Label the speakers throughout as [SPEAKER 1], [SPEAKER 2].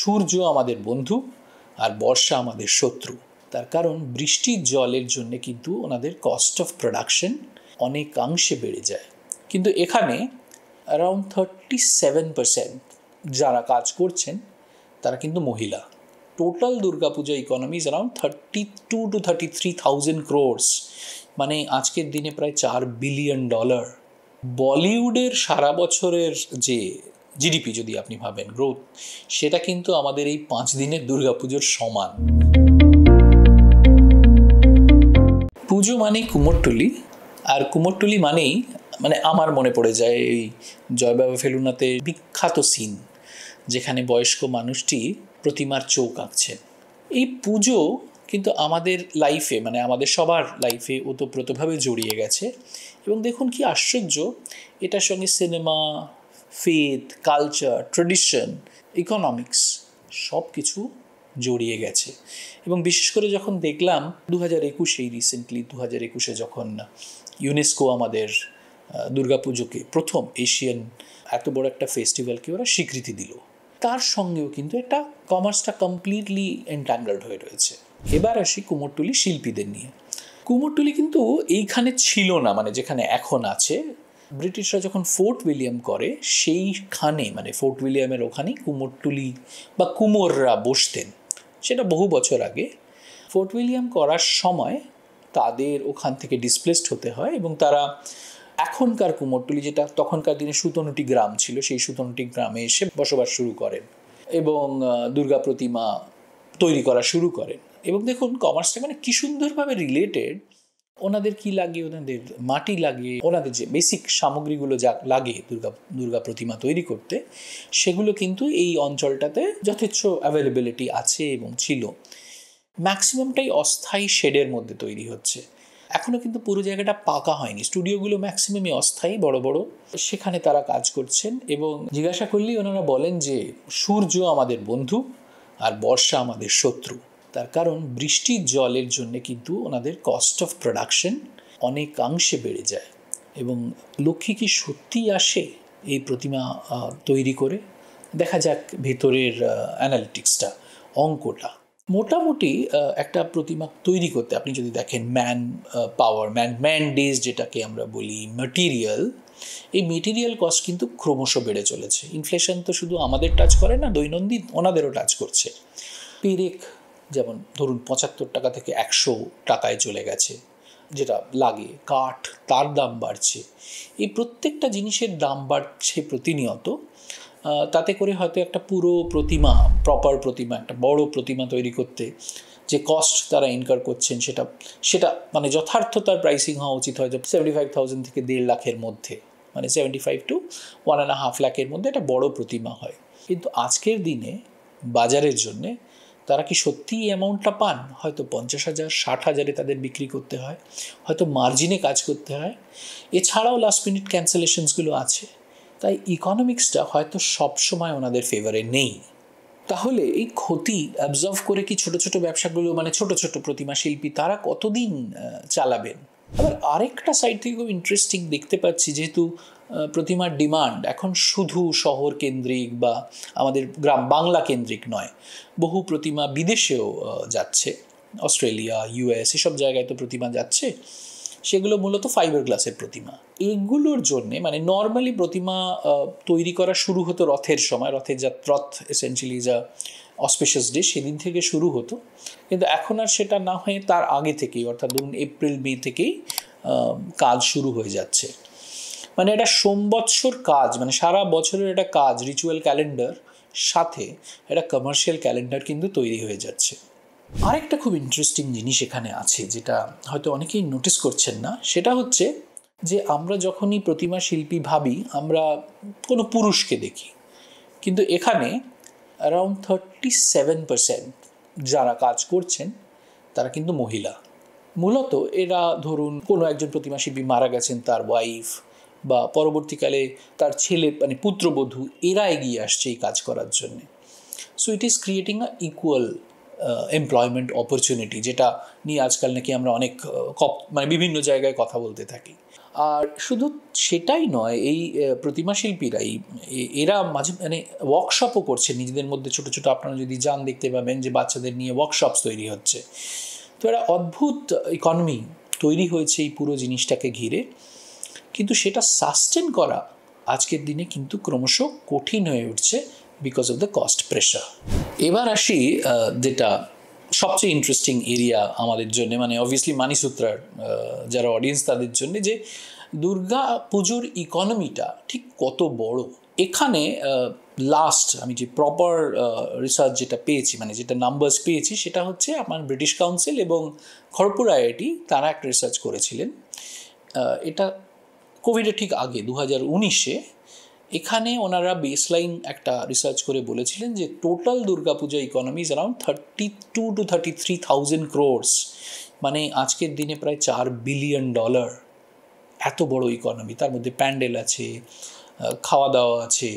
[SPEAKER 1] সূর্য আমাদের বন্ধু আর বর্ষা আমাদের শত্রু। তার কারণ বৃষ্টির জলের জন্য কিন্তু ওনাদের কস্ট অফ প্রোডাকশন অনেকাংশে বেড়ে যায়। কিন্তু এখানে অ্যারাউন্ড 37% যারা কাজ করছেন তারা কিন্তু মহিলা। Total Durga Puja economy is around 32 to 33,000 crores, মানে আজকের দিনে প্রায় $4 বিলিয়ন। বলিউডের সারা বছরের যে জিডিপি যদি আপনি ভাবেন গ্রোথ, সেটা কিন্তু আমাদের এই 5 দিনের দুর্গাপুজোর সমান। পুজো মানেই কুমোরটুলি, আর কুমোরটুলি মানেই মানে আমার মনে পড়ে যায় এই জয়বাবা ফেলুনাতে বিখ্যাত সিন যেখানে বয়স্ক মানুষটি প্রতিমার চোখ আঁকছেন। এই পুজো কিন্তু আমাদের লাইফে, মানে আমাদের সবার লাইফে ওতপ্রোতভাবে জড়িয়ে গেছে। এবং দেখুন কি আশ্চর্য, এটার সঙ্গে cinema, faith, culture, tradition, economics সব কিছু জড়িয়ে গেছে। এবং বিশেষ করে যখন দেখলাম 2021 রিসেন্টলি 2021 যখন ইউনেস্কো আমাদের দুর্গাপুজোকে প্রথম এশিয়ান এত বড় একটা ফেস্টিভ্যালকে ওরা স্বীকৃতি দিল, তার সঙ্গেও কিন্তু একটা কমার্সটা কমপ্লিটলি এনট্যাঙ্গলড হয়ে রয়েছে। এবার আসি কুমোরটুলি শিল্পীদের নিয়ে। কুমোরটুলি কিন্তু এইখানে ছিল না, মানে যেখানে এখন আছে। ব্রিটিশরা যখন ফোর্ট উইলিয়াম করে সেইখানে, মানে ফোর্ট উইলিয়ামের ওখানেই কুমোরটুলি বা কুমোররা বসতেন। সেটা বহু বছর আগে। ফোর্ট উইলিয়াম করার সময় তাদের ওখান থেকে ডিসপ্লেসড হতে হয় এবং তারা এখনকার কুমোরটুলি, যেটা তখনকার দিনে সুতনুটি গ্রাম ছিল, সেই সুতনুটি গ্রামে এসে বসবাস শুরু করেন এবং দুর্গা প্রতিমা তৈরি করা শুরু করেন। এবং দেখুন কমার্সটা মানে কী সুন্দরভাবে রিলেটেড। ওনাদের কি লাগে, ওনাদের মাটি লাগে, ওনাদের যে বেসিক সামগ্রীগুলো যা লাগে দুর্গা প্রতিমা তৈরি করতে, সেগুলো কিন্তু এই অঞ্চলটাতে যথেচ্ছ অ্যাভেলেবিলিটি আছে এবং ছিল। ম্যাক্সিমামটাই অস্থায়ী শেডের মধ্যে তৈরি হচ্ছে। এখনও কিন্তু পুরো জায়গাটা পাকা হয়নি। স্টুডিওগুলো ম্যাক্সিমামই অস্থায়ী, বড় বড়, সেখানে তারা কাজ করছেন। এবং জিজ্ঞাসা করলেই ওনারা বলেন যে সূর্য আমাদের বন্ধু আর বর্ষা আমাদের শত্রু। তার কারণ বৃষ্টির জলের জন্য কিন্তু ওনাদের কস্ট অফ প্রোডাকশন অনেকাংশে বেড়ে যায়। এবং লক্ষ্মী কি সত্যিই আসে এই প্রতিমা তৈরি করে? দেখা যাক ভেতরের অ্যানালিটিক্সটা, অঙ্কটা। মোটামুটি একটা প্রতিমা তৈরি করতে আপনি যদি দেখেন ম্যান পাওয়ার, ম্যান ডেজ যেটাকে আমরা বলি, ম্যাটেরিয়াল, এই মেটেরিয়াল কস্ট কিন্তু ক্রমশ বেড়ে চলেছে। ইনফ্লেশন তো শুধু আমাদের টাচ করে না, দৈনন্দিন ওনাদেরও টাচ করছে। পেরেক যেমন ধরুন 75 টাকা থেকে 100 টাকায় চলে গেছে যেটা লাগে। কাঠ, তার দাম বাড়ছে। এই প্রত্যেকটা জিনিসের দাম বাড়ছে প্রতিনিয়ত। তাতে করে হয়তো একটা পুরো প্রতিমা, প্রপার প্রতিমা, একটা বড় প্রতিমা তৈরি করতে যে কস্ট তারা ইনকার করছেন সেটা মানে যথার্থতার প্রাইসিং হওয়া উচিত হয়তো 75,000 থেকে 1.5 লাখের মধ্যে, মানে 75 to 1.5 লাখের মধ্যে একটা বড় প্রতিমা হয়। কিন্তু আজকের দিনে বাজারের জন্যে তারা কি সত্যিই এই অ্যামাউন্টটা পান? হয়তো 50,000, 60,000-এ তাদের বিক্রি করতে হয়, হয়তো মার্জিনে কাজ করতে হয়। এছাড়াও লাস্ট মিনিট ক্যান্সেলেশনসগুলো আছে। তাই ইকোনমিক্সটা হয়তো সবসময় ওনাদের ফেভারে নেই। তাহলে এই ক্ষতি অ্যাবজর্ভ করে কি ছোট ছোট ব্যবসাগুলো, মানে ছোট ছোট প্রতিমা শিল্পী, তারা কতদিন চালাবেন? আবার আরেকটা সাইড থেকে খুব ইন্টারেস্টিং দেখতে পাচ্ছি, যেহেতু প্রতিমার ডিমান্ড এখন শুধু শহর কেন্দ্রিক বা আমাদের গ্রাম বাংলা কেন্দ্রিক নয়, বহু প্রতিমা বিদেশেও যাচ্ছে। অস্ট্রেলিয়া, US এসব জায়গায় তো প্রতিমা যাচ্ছে। সেগুলো মূলত ফাইবার গ্লাসের প্রতিমা। এগুলোর জন্যে মানে নর্মালি প্রতিমা তৈরি করা শুরু হতো রথের সময়। রথ এসেন্সিয়ালি যা অসপিশিয়াস ডে, সেদিন থেকে শুরু হতো। কিন্তু এখন আর সেটা না হয়ে তার আগে থেকেই, অর্থাৎ ধরুন এপ্রিল মে থেকেই কাজ শুরু হয়ে যাচ্ছে। মানে এটা সম্বৎসর কাজ, মানে সারা বছরের একটা কাজ, রিচুয়াল ক্যালেন্ডার সাথে একটা কমার্শিয়াল ক্যালেন্ডার কিন্তু তৈরি হয়ে যাচ্ছে। আরেকটা খুব ইন্টারেস্টিং জিনিস এখানে আছে যেটা হয়তো অনেকেই নোটিস করছেন না, সেটা হচ্ছে যে আমরা যখনই প্রতিমা শিল্পী ভাবি আমরা কোনো পুরুষকে দেখি, কিন্তু এখানে অ্যারাউন্ড 37% যারা কাজ করছেন তারা কিন্তু মহিলা। মূলত এরা ধরুন কোনো একজন প্রতিমা শিল্পী মারা গেছেন, তার ওয়াইফ বা পরবর্তীকালে তার ছেলে, মানে পুত্রবধূ, এরা এগিয়ে আসছে এই কাজ করার জন্যে। So it is creating a equal employment opportunity, যেটা নিয়ে আজকাল নাকি আমরা অনেক মানে বিভিন্ন জায়গায় কথা বলতে থাকি। আর শুধু সেটাই নয়, এই প্রতিমা শিল্পীরা এরা মাঝে মানে ওয়ার্কশপও করছে নিজেদের মধ্যে, ছোটো ছোটো আপনারা যদি যান দেখতে পাবেন যে বাচ্চাদের নিয়ে ওয়ার্কশপস তৈরি হচ্ছে। তো এরা অদ্ভুত ইকোনমি তৈরি হয়েছে এই পুরো জিনিসটাকে ঘিরে, কিন্তু সেটা সাস্টেন করা আজকের দিনে কিন্তু ক্রমশ কঠিন হয়ে উঠছে because of the cost pressure. এবার আসি যেটা সবচেয়ে ইন্টারেস্টিং এরিয়া আমাদের জন্য, মানে অবভিয়াসলি মানিসূত্রার যারা অডিয়েন্স তাদের জন্য, যে দুর্গা পুজোর ইকোনমিটা ঠিক কত বড়। এখানে লাস্ট আমি যে প্রপার রিসার্চ যেটা পেয়েছি, মানে যেটা নাম্বারস পেয়েছি, সেটা হচ্ছে আমার ব্রিটিশ কাউন্সিল এবং খড়গপুর আইআইটি তারা একটা রিসার্চ করেছিলেন। এটা কোভিডের ঠিক আগে 2019-এ এখানে ওনারা বেসলাইন একটা রিসার্চ করে বলেছিলেন যে total Durga Puja economy is around 32 to 33,000 crores, মানে আজকের দিনে প্রায় $4 বিলিয়ন। এত বড় ইকোনমি, তার মধ্যে প্যান্ডেল আছে, খাওয়া দাওয়া আছে,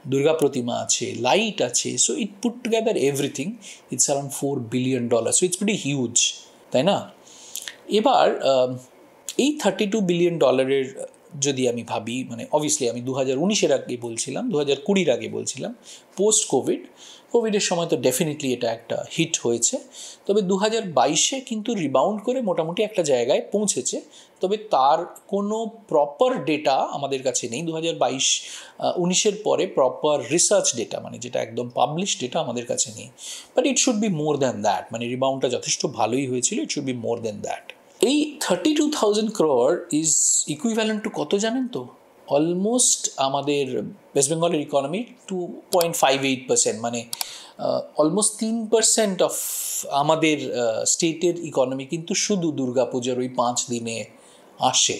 [SPEAKER 1] দুর্গা প্রতিমা আছে, লাইট আছে, so it put together everything it's around $4 billion, so it's pretty huge, তাই না? এবার এই $32 বিলিয়ন যদি আমি ভাবি, মানে অবভিয়াসলি আমি 2019-এর আগে বলছিলাম, 2020-এর আগে বলছিলাম, পোস্ট কোভিডের সময় তো ডেফিনেটলি এটা একটা হিট হয়েছে, তবে 2022-এ কিন্তু রিবাউন্ড করে মোটামুটি একটা জায়গায় পৌঁছেছে, তবে তার কোনো প্রপার ডেটা আমাদের কাছে নেই। 2019-এর পরে প্রপার রিসার্চ ডেটা, মানে যেটা একদম পাবলিশ ডেটা আমাদের কাছে নেই, but it should be more than that, মানে রিবাউন্ডটা যথেষ্ট ভালোই হয়েছিল, it should be more than that. এই 32,000 crore ইজ ইকুইভ্যালেন্ট টু কত জানেন তো? অলমোস্ট আমাদের ওয়েস্ট বেঙ্গলের ইকোনমি 2.58%, মানে অলমোস্ট 3% অফ আমাদের স্টেটের ইকোনমি কিন্তু শুধু দুর্গাপূজার ওই 5 দিনে আসে,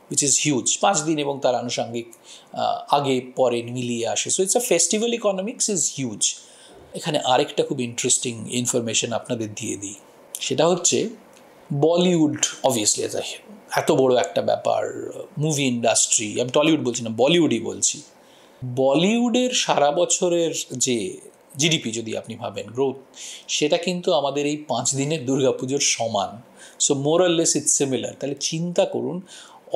[SPEAKER 1] উইচ ইজ হিউজ। 5 দিন এবং তার আনুষঙ্গিক আগে পরে মিলিয়ে আসে, so it's a festival economics is huge. এখানে আরেকটা খুব ইন্টারেস্টিং ইনফরমেশন আপনাদের দিয়ে দিই, সেটা হচ্ছে বলিউড অবভিয়াসলি এত বড় একটা ব্যাপার, মুভি ইন্ডাস্ট্রি, আমি টলিউড বলছি না, বলিউডই বলছি। বলিউডের সারা বছরের যে জিডিপি যদি আপনি ভাবেন গ্রোথ, সেটা কিন্তু আমাদের এই 5 দিনের দুর্গাপুজোর সমান, so more or less it's similar. তাহলে চিন্তা করুন,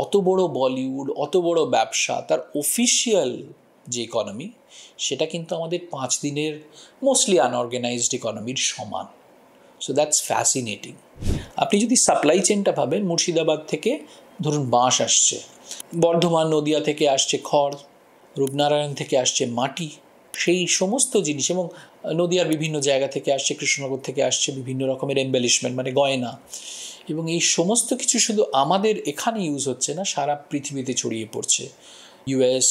[SPEAKER 1] অত বড় বলিউড, অত বড় ব্যবসা, তার অফিসিয়াল যে ইকোনমি, সেটা কিন্তু আমাদের 5 দিনের মোস্টলি আনঅর্গানাইজড ইকোনমির সমান। So that's fascinating. আপনি যদি সাপ্লাই চেনটা ভাবেন, মুর্শিদাবাদ থেকে ধরুন বাঁশ আসছে, বর্ধমান নদিয়া থেকে আসছে খড়, রূপনারায়ণ থেকে আসছে মাটি, সেই সমস্ত জিনিস, এবং নদিয়ার বিভিন্ন জায়গা থেকে আসছে, কৃষ্ণনগর থেকে আসছে বিভিন্ন রকমের এমবেলিশমেন্ট, মানে গয়না, এবং এই সমস্ত কিছু শুধু আমাদের এখানে ইউজ হচ্ছে না, সারা পৃথিবীতে ছড়িয়ে পড়ছে। ইউএস,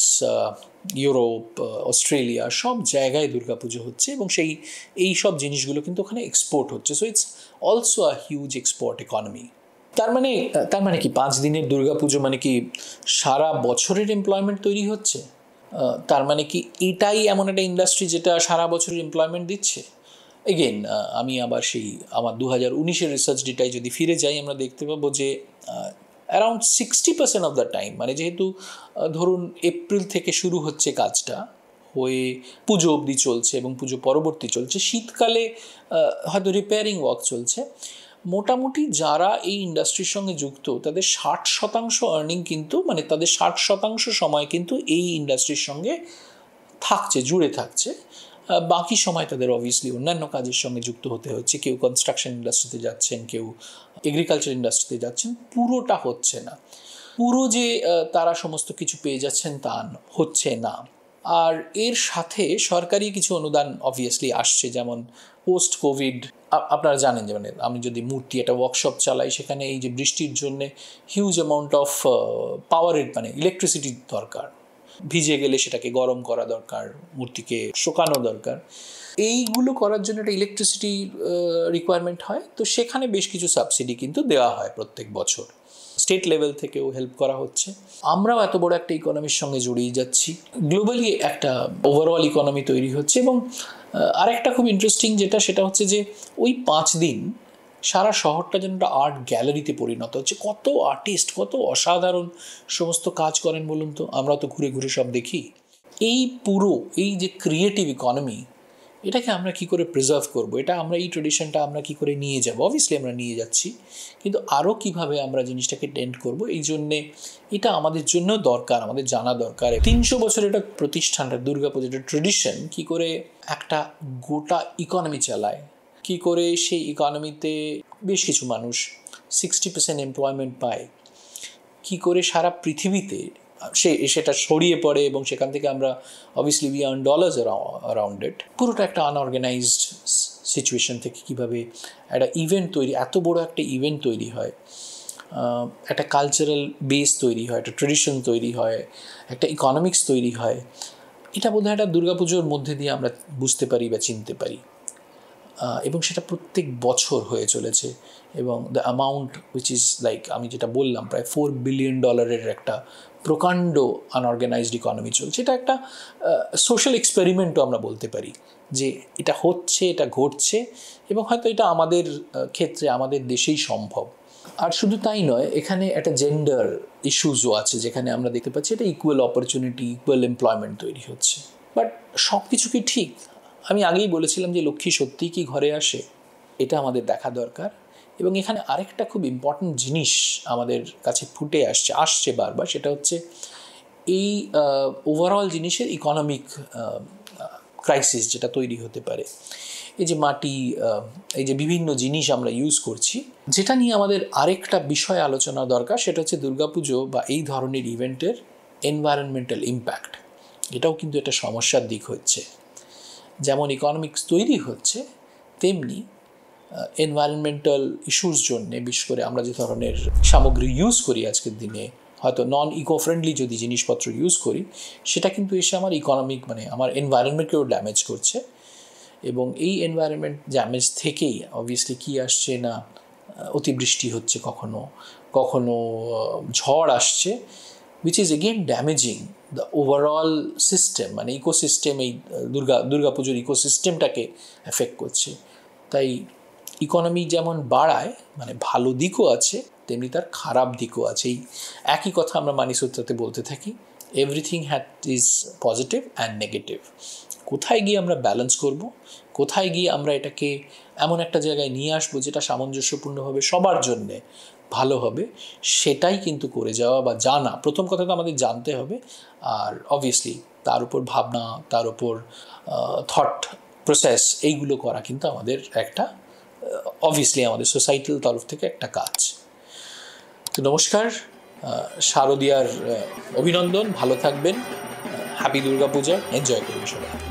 [SPEAKER 1] ইউরোপ, অস্ট্রেলিয়া, সব জায়গায় দুর্গাপুজো হচ্ছে, এবং এই সব জিনিসগুলো কিন্তু ওখানে এক্সপোর্ট হচ্ছে, so it's also a huge export economy. তার মানে কি 5 দিনের দুর্গাপুজো মানে কি সারা বছরের এমপ্লয়মেন্ট তৈরি হচ্ছে? তার মানে কি এটাই এমন একটা ইন্ডাস্ট্রি যেটা সারা বছরের এমপ্লয়মেন্ট দিচ্ছে? এগেন আমি আবার সেই আমার 2019-এর রিসার্চ ডেটায় যদি ফিরে যাই, আমরা দেখতে পাবো যে অ্যারাউন্ড 60% অফ দ্য টাইম, মানে যেহেতু ধরুন এপ্রিল থেকে শুরু হচ্ছে কাজটা, হয়ে পুজো অবধি চলছে এবং পুজো পরবর্তী চলছে, শীতকালে হয়তো রিপেয়ারিং ওয়ার্ক চলছে, মোটামুটি যারা এই ইন্ডাস্ট্রির সঙ্গে যুক্ত তাদের 60% আর্নিং কিন্তু, মানে তাদের 60% সময় কিন্তু এই ইন্ডাস্ট্রির সঙ্গে থাকছে, জুড়ে থাকছে। বাকি সময় তাদের অবভিয়াসলি অন্যান্য কাজের সঙ্গে যুক্ত হতে হচ্ছে, কেউ কনস্ট্রাকশন ইন্ডাস্ট্রিতে যাচ্ছেন, কেউ এগ্রিকালচার ইন্ডাস্ট্রিতে যাচ্ছেন, পুরোটা হচ্ছে না, পুরো যে তারা সমস্ত কিছু পেয়ে যাচ্ছেন তা হচ্ছে না। আর এর সাথে সরকারি কিছু অনুদান অবভিয়াসলি আসছে, যেমন পোস্ট কোভিড আপনারা জানেন যে, মানে আমি যদি মূর্তি একটা ওয়ার্কশপ চালাই, সেখানে এই যে বৃষ্টির জন্যে হিউজ অ্যামাউন্ট অফ পাওয়ারের, মানে ইলেকট্রিসিটির দরকার, ভিজে গেলে সেটাকে গরম করা দরকার, মূর্তিকে শুকানো দরকার, এইগুলো করার জন্য একটা ইলেকট্রিসিটি রিকোয়ারমেন্ট হয়, তো সেখানে বেশ কিছু সাবসিডি কিন্তু দেওয়া হয় প্রত্যেক বছর, স্টেট লেভেল থেকেও হেল্প করা হচ্ছে। আমরাও এত বড় একটা ইকোনমির সঙ্গে জড়িয়ে যাচ্ছি, গ্লোবালি একটা ওভারঅল ইকোনমি তৈরি হচ্ছে। এবং আরেকটা খুব ইন্টারেস্টিং যেটা, সেটা হচ্ছে যে ওই 5 দিন সারা শহরটা যেন একটা আর্ট গ্যালারিতে পরিণত হচ্ছে। কত আর্টিস্ট, কত অসাধারণ সমস্ত কাজ করেন বলুন তো, আমরা তো ঘুরে ঘুরে সব দেখি। এই পুরো এই যে ক্রিয়েটিভ ইকোনমি, এটাকে আমরা কি করে প্রিজার্ভ করব, এটা আমরা এই ট্রেডিশনটা আমরা কি করে নিয়ে যাব, অবভিয়াসলি আমরা নিয়ে যাচ্ছি, কিন্তু আরও কিভাবে আমরা জিনিসটাকে টেন্ড করব, এই জন্যে এটা আমাদের জন্য দরকার, আমাদের জানা দরকার। 300 বছর এটা প্রতিষ্ঠানটা দুর্গাপুজো, এটা ট্রেডিশন কী করে একটা গোটা ইকোনমি চালায়, কি করে সেই ইকোনমিতে বেশ কিছু মানুষ 60% এমপ্লয়মেন্ট পায়, কি করে সারা পৃথিবীতে সেটা ছড়িয়ে পড়ে এবং সেখান থেকে আমরা obviously we earn dollars around ইট। পুরোটা একটা আনঅর্গানাইজড সিচুয়েশন থেকে কীভাবে একটা ইভেন্ট তৈরি, এত বড় একটা ইভেন্ট তৈরি হয়, একটা কালচারাল বেস তৈরি হয়, একটা ট্রেডিশন তৈরি হয়, একটা ইকোনমিক্স তৈরি হয়, এটা বোধহয় একটা দুর্গাপুজোর মধ্যে দিয়ে আমরা বুঝতে পারি বা চিনতে পারি। এবং সেটা প্রত্যেক বছর হয়ে চলেছে এবং the amount which is like আমি যেটা বললাম প্রায় $4 বিলিয়ন একটা প্রকাণ্ড আনঅর্গানাইজড ইকোনমি চলছে। এটা একটা সোশ্যাল এক্সপেরিমেন্টও আমরা বলতে পারি যে এটা হচ্ছে, এটা ঘটছে এবং হয়তো এটা আমাদের ক্ষেত্রে আমাদের দেশেই সম্ভব। আর শুধু তাই নয়, এখানে একটা জেন্ডার ইস্যুসও আছে, যেখানে আমরা দেখতে পাচ্ছি এটা ইকুয়াল অপরচুনিটি, ইকুয়াল এমপ্লয়মেন্ট তৈরি হচ্ছে। বাট সব কিছু কি ঠিক? আমি আগেই বলেছিলাম যে লক্ষ্মী সত্যিই কি ঘরে আসে, এটা আমাদের দেখা দরকার। এবং এখানে আরেকটা খুব ইম্পর্ট্যান্ট জিনিস আমাদের কাছে ফুটে আসছে বারবার, সেটা হচ্ছে এই ওভারঅল জিনিসের ইকোনমিক ক্রাইসিস যেটা তৈরি হতে পারে। এই যে মাটি, এই যে বিভিন্ন জিনিস আমরা ইউজ করছি, যেটা নিয়ে আমাদের আরেকটা বিষয় আলোচনা দরকার, সেটা হচ্ছে দুর্গাপুজো বা এই ধরনের ইভেন্টের এনভায়রনমেন্টাল ইম্প্যাক্ট। এটাও কিন্তু একটা সমস্যার দিক হচ্ছে। যেমন ইকোনমিক্স তৈরি হচ্ছে, তেমনি এনভায়রনমেন্টাল ইস্যুর জন্যে, বিশেষ করে আমরা যে ধরনের সামগ্রী ইউজ করি আজকের দিনে, হয়তো নন ইকো ফ্রেন্ডলি যদি জিনিসপত্র ইউজ করি, সেটা কিন্তু এসে আমার ইকোনমিক মানে আমার এনভায়রনমেন্টকেও ড্যামেজ করছে। এবং এই এনভায়রনমেন্ট ড্যামেজ থেকেই অবভিয়াসলি কী আসছে না, অতিবৃষ্টি হচ্ছে, কখনো কখনো ঝড় আসছে, which is again damaging the overall system, মানে ইকোসিস্টেম, এই দুর্গাপুজোর ইকোসিস্টেমটাকে এফেক্ট করছে। তাই ইকোনমি যেমন বাড়ায়, মানে ভালো দিকও আছে, তেমনি তার খারাপ দিকও আছে। এই একই কথা আমরা মানিসূত্রতে বলতে থাকি, everything is positive and negative. কোথায় গিয়ে আমরা ব্যালেন্স করব, কোথায় গিয়ে আমরা এটাকে এমন একটা জায়গায় নিয়ে আসবো যেটা সামঞ্জস্যপূর্ণভাবে সবার জন্যে ভালো হবে, সেটাই কিন্তু করে যাওয়া বা জানা। প্রথম কথা তো আমাদের জানতে হবে, আর অবভিয়াসলি তার উপর ভাবনা, তার উপর থট প্রসেস, এইগুলো করা কিন্তু আমাদের একটা অবভিয়াসলি আমাদের সোসাইটাল তরফ থেকে একটা কাজ। তো নমস্কার, শারদীয়ার অভিনন্দন, ভালো থাকবেন, হ্যাপি দুর্গাপূজা, এনজয় করুন সবাই।